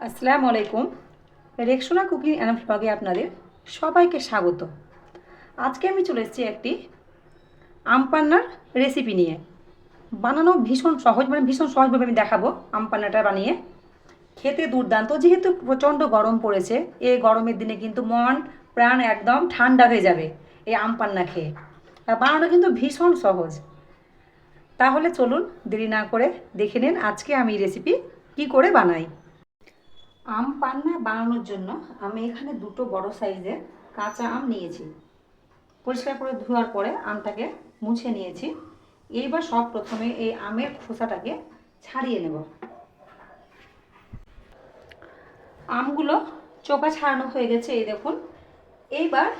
আসসালামু আলাইকুম। Rexona cooking and ভ্লগে আপনাদের সবাইকে স্বাগত। আজকে আমি চলে এসেছি একটি আম পান্নার রেসিপি নিয়ে। বানানো ভীষণ সহজ, ভীষণ সহজভাবে আমি দেখাবো আম পান্নাটা বানিয়ে। খেতে দুর্দান্ত। যেহেতু প্রচণ্ড গরম পড়েছে, এই গরমের দিনে কিন্তু মন প্রাণ একদম ঠান্ডা হয়ে যাবে এই আম পান্না খেয়ে। আর বানানো কিন্তু ভীষণ সহজ। তাহলে চলুন দেরি না করে দেখে নিন আজকে আমি রেসিপি কি করে বানাই। আম পান্না বানানোর জন্য আমি এখানে দুটো বড় সাইজের কাঁচা আম নিয়েছি। পরিষ্কার করে ধোয়ার পরে আমটাকে মুছে নিয়েছি। এইবার সব প্রথমে এই আমের খোসাটাকে ছাড়িয়ে নেব। আমগুলো চোকা ছাড়ানো হয়ে গেছে, এই দেখুন। এইবার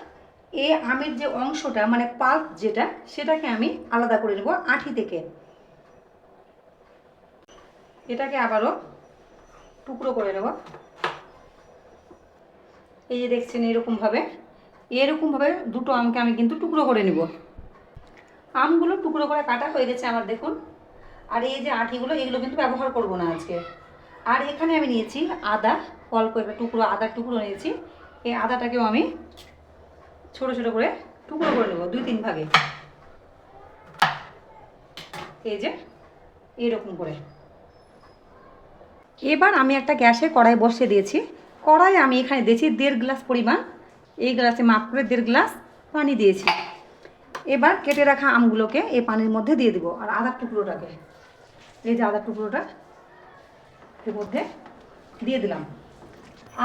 এই আমের যে অংশটা পাল্প যেটা, সেটাকে আমি আলাদা করে নেব আঁটি থেকে। এটাকে আবারও টুকরো করে নেব। এই যে দেখছেন এরকমভাবে দুটো আমকে আমি কিন্তু টুকরো করে নেব। আমগুলো টুকরো করে কাটা হয়ে গেছে আমার, দেখুন। আর এই যে আঁটিগুলো, এগুলো কিন্তু ব্যবহার করব না আজকে। আর এখানে আমি নিয়েছি আদা, অল্প একটা টুকরো আদার টুকরো নিয়েছি। এই আদাটাকেও আমি ছোট ছোট করে টুকরো করে নেব 2-3 ভাগে। এই যে এরকম করে। এবার আমি একটা গ্যাসে কড়াই বসিয়ে দিয়েছি। কড়াই আমি এখানে দিয়েছি 1.5 গ্লাস পরিমাণ, এই গ্লাসে মাপ করে 1.5 গ্লাস পানি দিয়েছি। এবার কেটে রাখা আমগুলোকে এই পানির মধ্যে দিয়ে দিব। আর আদার টুকরোটাকে, এই যে আদার টুকরোটা এর মধ্যে দিয়ে দিলাম।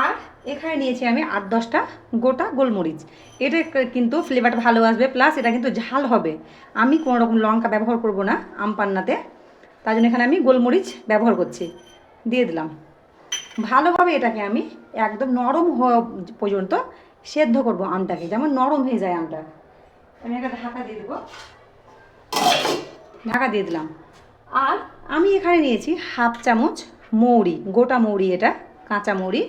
আর এখানে নিয়েছি আমি 8-10টা গোটা গোলমরিচ। এটা কিন্তু ফ্লেভারটা ভালো আসবে, প্লাস এটা কিন্তু ঝাল হবে। আমি কোনো রকম লঙ্কা ব্যবহার করব না আম পান্নাতে, তার জন্য এখানে আমি গোলমরিচ ব্যবহার করছি। দিয়ে দিলাম। ভালোভাবে এটাকে আমি একদম নরম হওয়া পর্যন্ত সেদ্ধ করব আমটাকে, যেমন নরম হয়ে যায় আমটা। আমি একটা ঢাকা দিয়ে দেবো। ঢাকা দিয়ে দিলাম। আর আমি এখানে নিয়েছি 1/2 চামচ মৌরি, গোটা মৌরি, এটা কাঁচা মৌরি।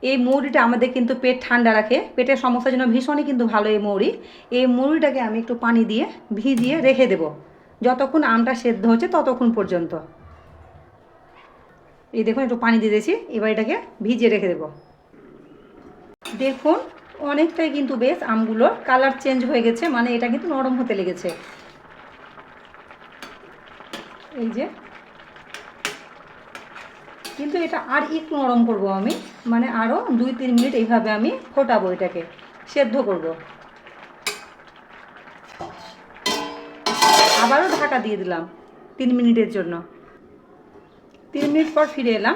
এই মৌরিটা আমাদের কিন্তু পেট ঠান্ডা রাখে, পেটের সমস্যার জন্য ভীষণই কিন্তু ভালো এই মৌরি। এই মৌরিটাকে আমি একটু পানি দিয়ে ভিজিয়ে রেখে দেব, যতক্ষণ আমটা সেদ্ধ হচ্ছে ততক্ষণ পর্যন্ত। এই দেখুন, একটু পানি দিয়ে দিয়েছি। এবার এটাকে ভিজিয়ে রেখে দেব। দেখুন অনেকটাই কিন্তু বেশ আমগুলোর কালার চেঞ্জ হয়ে গেছে, এটা কিন্তু নরম হতে লেগেছে। এই যে, কিন্তু এটা আর একটু নরম করব আমি, আরও 2-3 মিনিট এইভাবে আমি ফোটাবো, এটাকে সেদ্ধ করব। আবারও ঢাকা দিয়ে দিলাম 3 মিনিটের জন্য। 3 মিনিট পর ফিরে এলাম।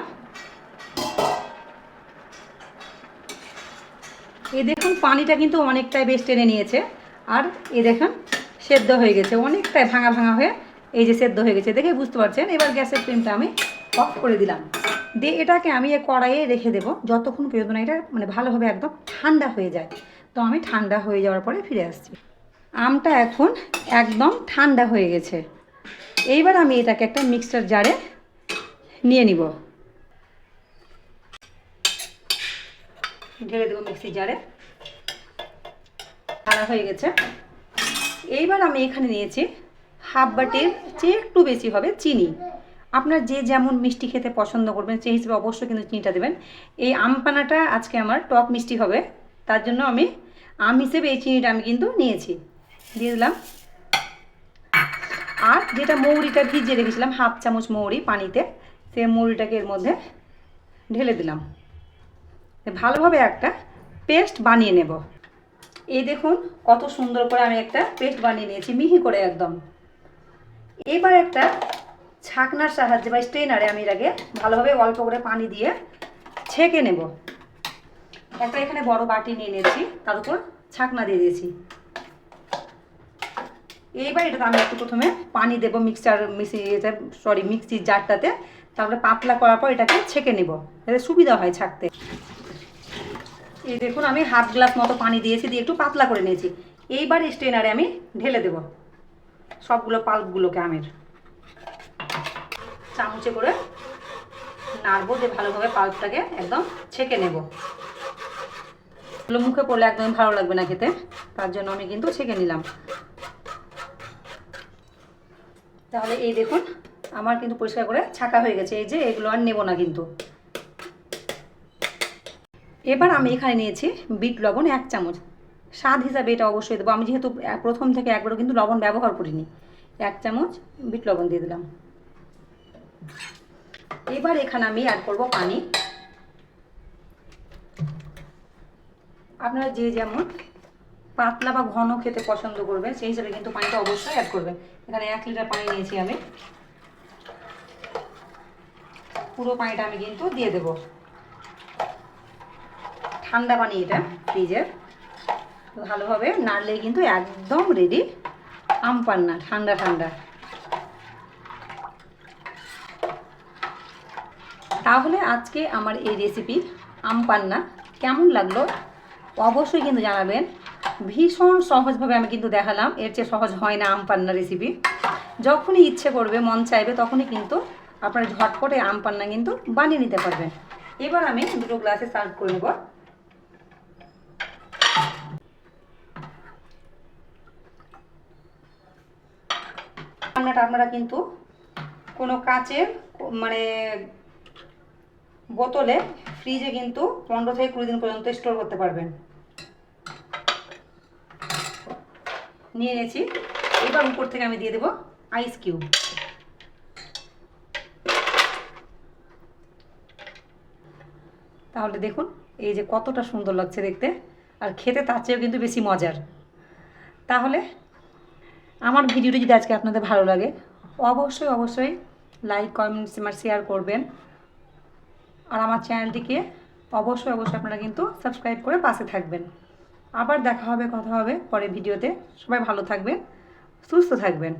এই দেখুন পানিটা কিন্তু অনেকটাই বেশ টেনে নিয়েছে। আর এই দেখুন সেদ্ধ হয়ে গেছে, অনেকটাই ভাঙা ভাঙা হয়ে এই যে সেদ্ধ হয়ে গেছে, দেখে বুঝতে পারছেন। এবার গ্যাসের ফ্লেমটা আমি অফ করে দিলাম। দিয়ে এটাকে আমি কড়াইয়ে রেখে দেবো যতক্ষণ পর্যন্ত না এটা ভালোভাবে একদম ঠান্ডা হয়ে যায়। তো আমি ঠান্ডা হয়ে যাওয়ার পরে ফিরে আসছি। আমটা এখন একদম ঠান্ডা হয়ে গেছে। এইবার আমি এটাকে একটা মিক্সচার জারে নিয়ে নিব। ঢেলে দেবো মিক্সি জারে। ঠান্ডা হয়ে গেছে। এইবার আমি এখানে নিয়েছি 1/2 বাটির চেয়ে একটু বেশি হবে চিনি। আপনার যে যেমন মিষ্টি খেতে পছন্দ করবেন সেই হিসেবে অবশ্যই কিন্তু চিনিটা দেবেন। এই আম পান্নাটা আজকে আমার টক মিষ্টি হবে, তার জন্য আমি আম হিসেবে এই চিনিটা আমি কিন্তু নিয়েছি। দিয়ে দিলাম। আর যেটা মৌরিটা ভিজিয়ে রেখেছিলাম 1/2 চামচ মৌরি পানিতে, সেই মৌরিটাকে এর মধ্যে ঢেলে দিলাম। ভালোভাবে একটা পেস্ট বানিয়ে নেব। এই দেখুন কত সুন্দর করে আমি একটা পেস্ট বানিয়ে নিয়েছি, মিহি করে একদম। এবার একটা ছাকনার সাহায্যে বা স্ট্রেনারে আমি এটাকে ভালোভাবে অল্প করে পানি দিয়ে ছেঁকে নেব। একটা এখানে বড় বাটি নিয়ে নিয়েছি, তার উপর ছাকনা দিয়ে দিয়েছি। এইবার এটাতে আমি একটু প্রথমে পানি দেবো মিক্সির জারটাতে, তারপরে পাতলা করার পর এটাকে ছেঁকে নেব, যাতে সুবিধা হয় ছাকতে। এই দেখুন আমি 1/2 গ্লাস মতো পানি দিয়েছি, দিয়ে একটু পাতলা করে নিয়েছি। এইবার স্ট্রেনারে আমি ঢেলে দেব সবগুলো পাল্পগুলোকে আমের। চামচে করে নাড়বো, দিয়ে ভালোভাবে পাল্পটাকে একদম ছেঁকে নেব। মুখে পড়লে একদমই ভালো লাগবে না খেতে, তার জন্য আমি কিন্তু ছেঁকে নিলাম। তাহলে এই দেখুন আমার কিন্তু পরিষ্কার করে ছাকা হয়ে গেছে। এই যে এগুলো আর নেব না কিন্তু। এবার আমি এখানে নিয়েছি বিট লবণ 1 চামচ। স্বাদ হিসাবে এটা অবশ্যই দেবো, আমি যেহেতু প্রথম থেকে একবারও কিন্তু লবণ ব্যবহার করিনি। 1 চামচ বিট লবণ দিয়ে দিলাম। এবার এখানে আমি অ্যাড করব পানি। আপনারা যে যেমন পাতলা বা ঘন খেতে পছন্দ করবেন সেই হিসাবে কিন্তু পানিটা অবশ্যই অ্যাড করবেন। এখানে 1 লিটার পানি নিয়েছি আমি, পুরো পানিটা আমি কিন্তু দিয়ে দেব। ঠান্ডা পানি এটা ফ্রিজের, ভালোভাবে নাড়লেই কিন্তু একদম রেডি আম পান্না, ঠান্ডা ঠান্ডা। তাহলে আজকে আমার এই রেসিপি আম পান্না কেমন লাগলো অবশ্যই কিন্তু জানাবেন। ভীষণ সহজভাবে আমি কিন্তু দেখালাম, এর চেয়ে সহজ হয় না আম পান্না রেসিপি। যখনই ইচ্ছে করবে, মন চাইবে, তখনই কিন্তু আপনার ঝটপটে আম পান্না কিন্তু বানিয়ে নিতে পারবেন। এবার আমি দুটো গ্লাসে সার্ভ করে নেব। পান্নাটা আপনারা কিন্তু কোনো কাচের মানে বোতলে ফ্রিজে কিন্তু 15 থেকে 20 দিন পর্যন্ত স্টোর করতে পারবেন। নিয়ে নিয়েছি, এবার উপর থেকে আমি দিয়ে দেবো আইস কিউব। তাহলে দেখুন এই যে কতটা সুন্দর লাগছে দেখতে, আর খেতে তার চেয়েও কিন্তু বেশি মজার। তাহলে আমার ভিডিওটি যদি আজকে আপনাদের ভালো লাগে অবশ্যই অবশ্যই লাইক, কমেন্ট, শেয়ার করবেন। আর আমার চ্যানেলটিকে অবশ্যই অবশ্যই আপনারা কিন্তু সাবস্ক্রাইব করে পাশে থাকবেন। আবার দেখা হবে, কথা হবে পরের ভিডিওতে। সবাই ভালো থাকবেন, সুস্থ থাকবেন।